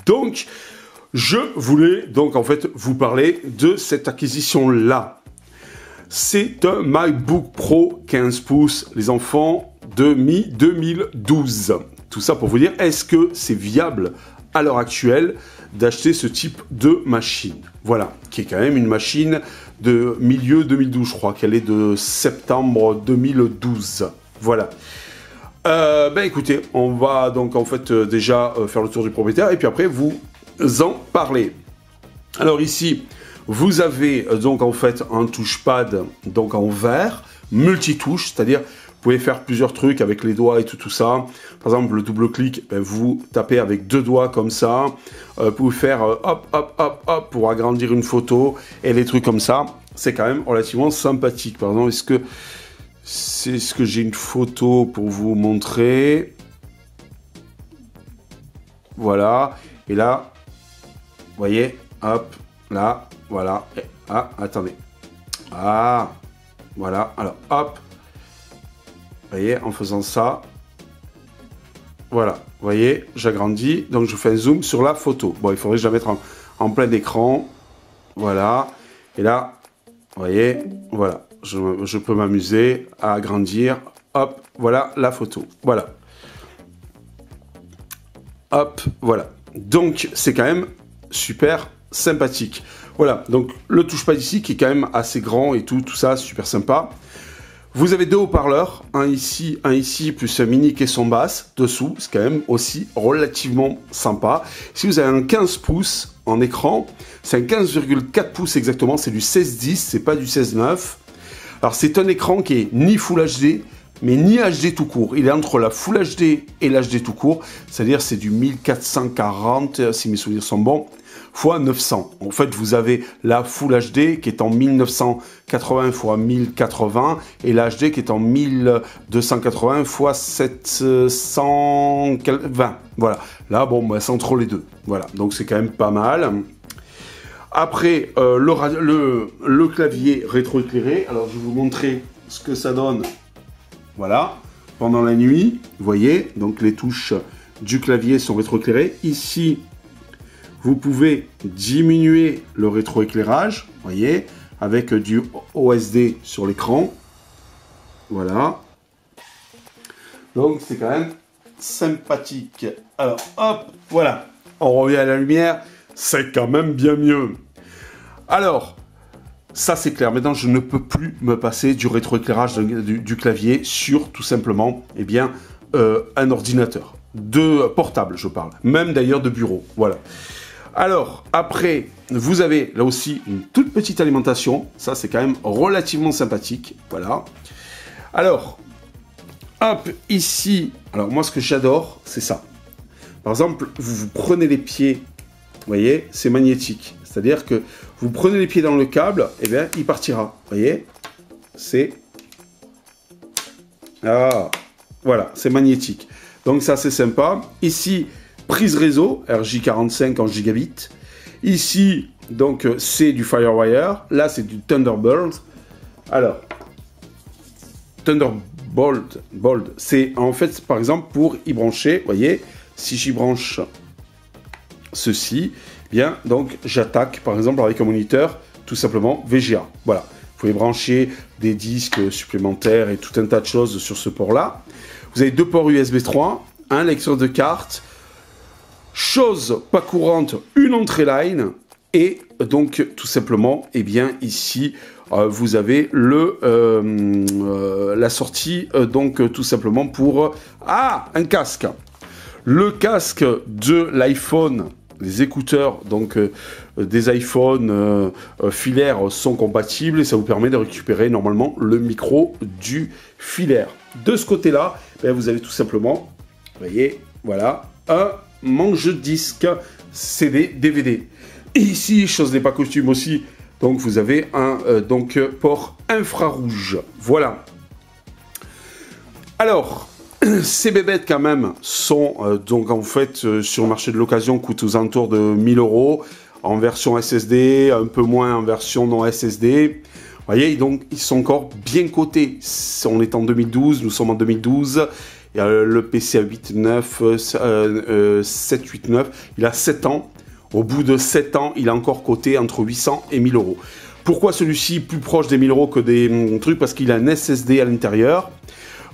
Donc, je voulais donc en fait vous parler de cette acquisition-là. C'est un MacBook Pro 15 pouces, les enfants, de mi-2012. Tout ça pour vous dire, est-ce que c'est viable à l'heure actuelle d'acheter ce type de machine? Voilà, qui est quand même une machine de milieu 2012, je crois qu'elle est de septembre 2012. Voilà. Ben écoutez, on va donc en fait déjà faire le tour du propriétaire et puis après vous en parler. Alors ici, vous avez donc en fait un touchpad donc en verre, multitouche, c'est-à-dire vous pouvez faire plusieurs trucs avec les doigts et tout ça. Par exemple, le double-clic, ben, vous tapez avec 2 doigts comme ça. Vous pouvez faire hop, hop, hop, hop pour agrandir une photo et les trucs comme ça. C'est quand même relativement sympathique. Par exemple, est-ce que j'ai une photo pour vous montrer? Voilà. Et là, vous voyez, hop, là, voilà. Et, ah, attendez. Ah, voilà. Alors, hop. Vous voyez, en faisant ça, voilà, vous voyez, j'agrandis, donc je fais un zoom sur la photo. Bon, il faudrait que je la mette en plein écran, voilà, et là, vous voyez, voilà, je peux m'amuser à agrandir, hop, voilà la photo, voilà. Hop, voilà. Donc, c'est quand même super sympathique. Voilà, donc le touchpad ici qui est quand même assez grand et tout ça, super sympa. Vous avez 2 haut-parleurs, un ici, plus un mini caisson basse dessous, c'est quand même aussi relativement sympa. Si vous avez un 15 pouces en écran, c'est un 15,4 pouces exactement, c'est du 16:10, c'est pas du 16:9. Alors c'est un écran qui est ni Full HD, mais ni HD tout court. Il est entre la Full HD et l'HD tout court, c'est-à-dire c'est du 1440, si mes souvenirs sont bons, fois 900. En fait, vous avez la Full HD qui est en 1980 x 1080 et l'HD qui est en 1280 x 720. Voilà. Là, bon, bah, c'est entre les deux. Voilà. Donc, c'est quand même pas mal. Après, le clavier rétroéclairé. Alors, je vais vous montrer ce que ça donne. Voilà. Pendant la nuit, vous voyez, donc les touches du clavier sont rétroéclairées. Ici, vous pouvez diminuer le rétroéclairage, vous voyez, avec du OSD sur l'écran. Voilà. Donc, c'est quand même sympathique. Alors, hop, voilà. On revient à la lumière. C'est quand même bien mieux. Alors, ça, c'est clair. Maintenant, je ne peux plus me passer du rétroéclairage du clavier sur, tout simplement, eh bien, un ordinateur. De portable, je parle. Même d'ailleurs de bureau. Voilà. Alors, après, vous avez là aussi une toute petite alimentation. Ça, c'est quand même relativement sympathique. Voilà. Alors, hop, ici. Alors, moi, ce que j'adore, c'est ça. Par exemple, vous prenez les pieds. Vous voyez, c'est magnétique. C'est-à-dire que vous prenez les pieds dans le câble, et bien, il partira. Vous voyez, c'est... Ah, voilà, c'est magnétique. Donc, ça, c'est sympa. Ici... Prise réseau, RJ45 en gigabit. Ici, donc, c'est du Firewire. Là, c'est du Thunderbolt. Alors, Thunderbolt, c'est en fait, par exemple, pour y brancher, vous voyez, si j'y branche ceci, bien, donc, j'attaque, par exemple, avec un moniteur, tout simplement, VGA. Voilà. Vous pouvez brancher des disques supplémentaires et tout un tas de choses sur ce port-là. Vous avez 2 ports USB 3, un lecteur de carte. Chose pas courante, une entrée line et donc tout simplement, eh bien ici vous avez la sortie donc tout simplement pour un casque. Le casque de l'iPhone, les écouteurs donc des iPhones filaires sont compatibles et ça vous permet de récupérer normalement le micro du filaire. De ce côté-là, ben, vous avez tout simplement, vous voyez, voilà, un manche-disque CD, DVD. Et ici, chose n'est pas coutume aussi, donc vous avez un port infrarouge. Voilà. Alors, ces bébêtes quand même sont donc en fait sur le marché de l'occasion coûtent aux alentours de 1000 € en version SSD, un peu moins en version non SSD. Vous voyez, donc ils sont encore bien cotés. On est en 2012, nous sommes en 2012. Et, le PCA 789, il a 7 ans. Au bout de 7 ans, il est encore coté entre 800 et 1000 euros. Pourquoi celui-ci plus proche des 1000 euros que des trucs? Parce qu'il a un SSD à l'intérieur.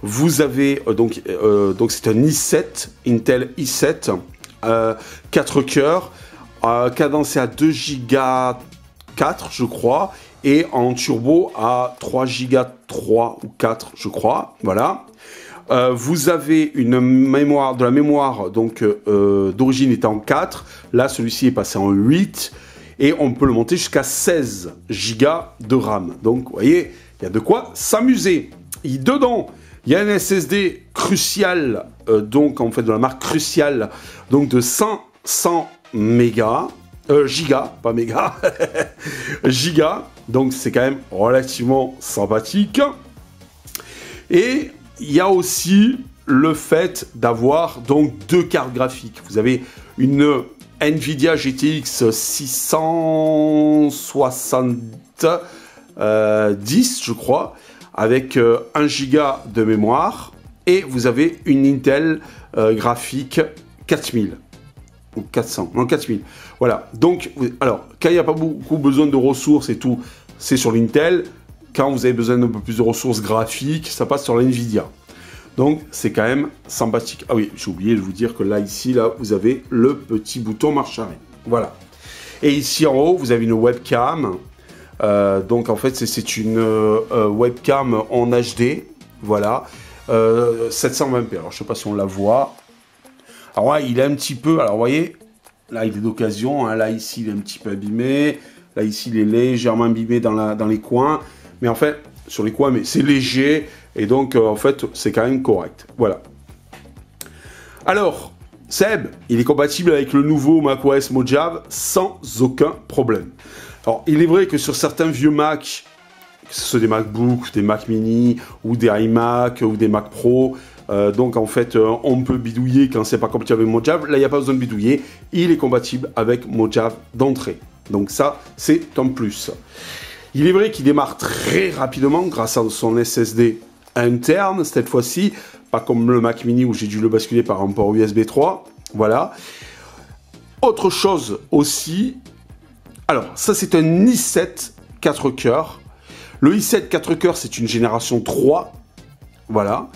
Vous avez, donc c'est un i7, Intel i7, 4 cœurs, cadencé à 2 Go 4, je crois, et en turbo à 3 Go 3 ou 4, je crois, voilà. Vous avez une mémoire, de la mémoire donc d'origine était en 4, là celui-ci est passé en 8, et on peut le monter jusqu'à 16 Go de RAM. Donc vous voyez, il y a de quoi s'amuser. Dedans, il y a un SSD Crucial, donc en fait de la marque Crucial, donc de 100 mégas, giga, pas méga, giga, donc c'est quand même relativement sympathique. Et il y a aussi le fait d'avoir donc 2 cartes graphiques. Vous avez une Nvidia GTX 670, je crois, avec 1 giga de mémoire, et vous avez une Intel graphique 4000 ou 400, non 4000. Voilà. Donc, alors, quand il n'y a pas beaucoup besoin de ressources et tout, c'est sur l'Intel. Quand vous avez besoin d'un peu plus de ressources graphiques, ça passe sur la Nvidia. Donc, c'est quand même sympathique. Ah oui, j'ai oublié de vous dire que là, ici, là, vous avez le petit bouton marche arrêt. Voilà. Et ici, en haut, vous avez une webcam. Donc, en fait, c'est une webcam en HD. Voilà. 720p. Alors, je ne sais pas si on la voit. Alors, ouais, il est un petit peu... Alors, vous voyez, là, il est d'occasion. Hein, là, ici, il est un petit peu abîmé. Là, ici, il est légèrement abîmé dans les coins. Mais en fait, sur les coins, mais c'est léger. Et donc, en fait, c'est quand même correct. Voilà. Alors, Seb, il est compatible avec le nouveau macOS Mojave sans aucun problème. Alors, il est vrai que sur certains vieux Mac, que ce soit des MacBook, des Mac Mini, ou des iMac, ou des Mac Pro, donc en fait, on peut bidouiller quand c'est pas compatible avec Mojave. Là, il n'y a pas besoin de bidouiller. Il est compatible avec Mojave d'entrée. Donc ça, c'est un plus. Il est vrai qu'il démarre très rapidement grâce à son SSD interne, cette fois-ci, pas comme le Mac Mini où j'ai dû le basculer par un port USB 3, voilà. Autre chose aussi, alors ça c'est un i7 4 cœurs, le i7 4 cœurs c'est une génération 3, voilà,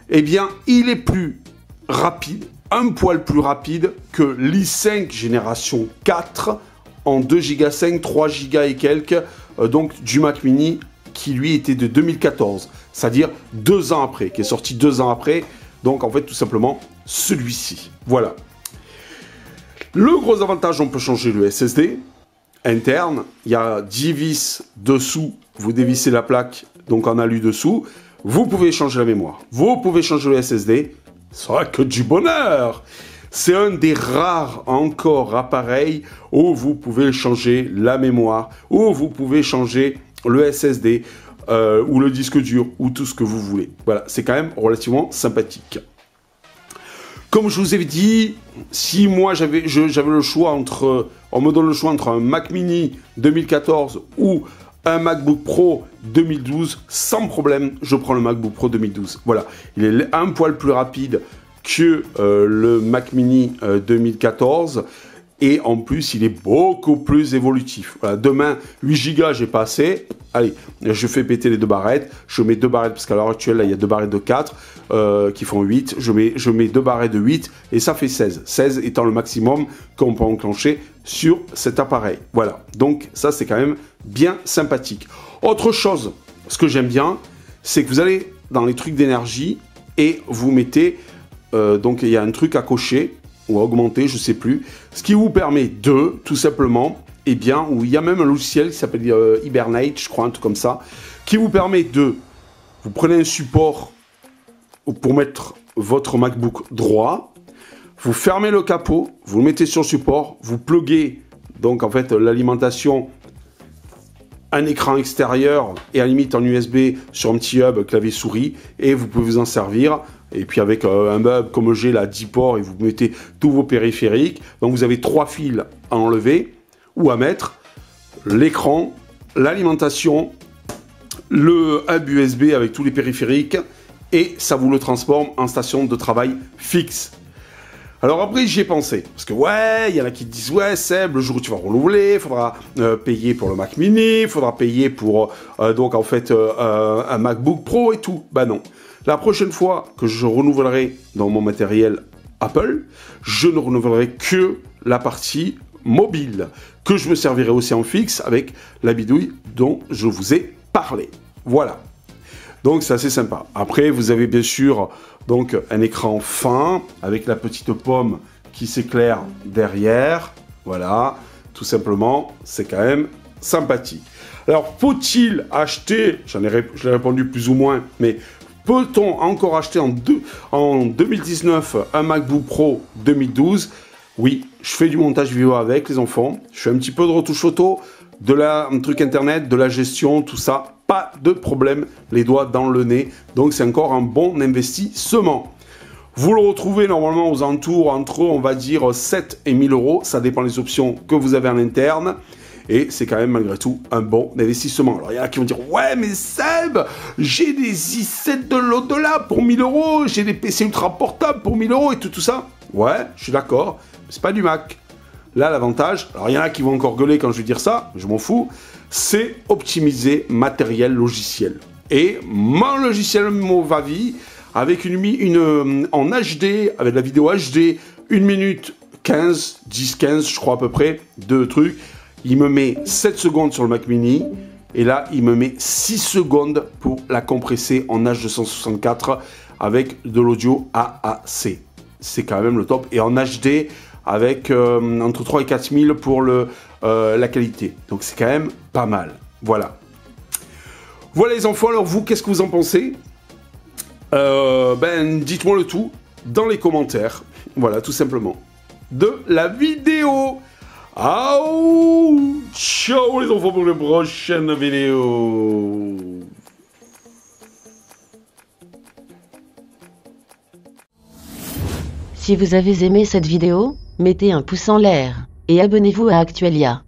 eh bien il est plus rapide, un poil plus rapide que l'i5 génération 4 en 2 Go 5, 3 Go et quelques, donc du Mac Mini qui lui était de 2014, c'est-à-dire 2 ans après, qui est sorti 2 ans après, donc en fait tout simplement celui-ci. Voilà. Le gros avantage, on peut changer le SSD interne, il y a 10 vis dessous, vous dévissez la plaque, donc en alu dessous, vous pouvez changer la mémoire, vous pouvez changer le SSD, ça sera que du bonheur. C'est un des rares encore appareils où vous pouvez changer la mémoire, où vous pouvez changer le SSD, ou le disque dur, ou tout ce que vous voulez. Voilà, c'est quand même relativement sympathique. Comme je vous avais dit, si moi j'avais le choix entre, on me donne le choix entre un Mac Mini 2014 ou un MacBook Pro 2012, sans problème, je prends le MacBook Pro 2012. Voilà, il est un poil plus rapide que le Mac Mini 2014. Et en plus, il est beaucoup plus évolutif. Voilà, demain, 8 Go, j'ai pas assez. Allez, je fais péter les 2 barrettes. Je mets 2 barrettes, parce qu'à l'heure actuelle, là, il y a 2 barrettes de 4 qui font 8. Je mets 2 barrettes de 8 et ça fait 16. 16 étant le maximum qu'on peut enclencher sur cet appareil. Voilà, donc ça, c'est quand même bien sympathique. Autre chose, ce que j'aime bien, c'est que vous allez dans les trucs d'énergie et vous mettez... donc, il y a un truc à cocher ou à augmenter, je sais plus, ce qui vous permet de, tout simplement, eh bien, où il y a même un logiciel qui s'appelle Hibernate, je crois, un truc comme ça, qui vous permet de, vous prenez un support pour mettre votre MacBook droit, vous fermez le capot, vous le mettez sur le support, vous pluguez, donc en fait, l'alimentation, un écran extérieur et à la limite en USB sur un petit hub clavier souris, et vous pouvez vous en servir. Et puis avec un hub comme j'ai là, 10 ports, et vous mettez tous vos périphériques. Donc vous avez 3 fils à enlever ou à mettre. L'écran, l'alimentation, le hub USB avec tous les périphériques et ça vous le transforme en station de travail fixe. Alors après, j'y ai pensé, parce que ouais, il y en a qui disent, ouais Seb, le jour où tu vas renouveler, il faudra payer pour le Mac Mini, il faudra payer pour, donc en fait, un MacBook Pro et tout. Bah non. La prochaine fois que je renouvellerai dans mon matériel Apple, je ne renouvellerai que la partie mobile, que je me servirai aussi en fixe avec la bidouille dont je vous ai parlé. Voilà. Donc c'est assez sympa. Après, vous avez bien sûr donc un écran fin avec la petite pomme qui s'éclaire derrière. Voilà, tout simplement, c'est quand même sympathique. Alors, faut-il acheter, je l'ai répondu plus ou moins, mais peut-on encore acheter en 2019 un MacBook Pro 2012? Oui, je fais du montage vidéo avec les enfants, je fais un petit peu de retouche photo, un truc internet, de la gestion, tout ça. Pas de problème, les doigts dans le nez, donc c'est encore un bon investissement. Vous le retrouvez normalement aux alentours entre, on va dire, 7 et 1000 euros, ça dépend des options que vous avez en interne, et c'est quand même malgré tout un bon investissement. Alors il y en a qui vont dire, ouais mais Seb, j'ai des i7 de l'au-delà pour 1000 euros, j'ai des PC ultra portables pour 1000 euros et tout ça. Ouais, je suis d'accord, mais c'est pas du Mac. Là, l'avantage, alors il y en a qui vont encore gueuler quand je vais dire ça, je m'en fous, c'est optimiser matériel logiciel. Et mon logiciel Movavi, avec en HD, avec la vidéo HD, 1 minute 15, 10-15, je crois à peu près, de trucs, il me met 7 secondes sur le Mac Mini, et là, il me met 6 secondes pour la compresser en H264 avec de l'audio AAC. C'est quand même le top. Et en HD, avec entre 3 et 4000 pour la qualité. Donc c'est quand même pas mal. Voilà. Voilà les enfants, alors vous, qu'est-ce que vous en pensez? Dites-moi le tout dans les commentaires. Voilà, tout simplement. De la vidéo. Ciao les enfants pour la prochaine vidéo. Si vous avez aimé cette vidéo, mettez un pouce en l'air, et abonnez-vous à Actualia.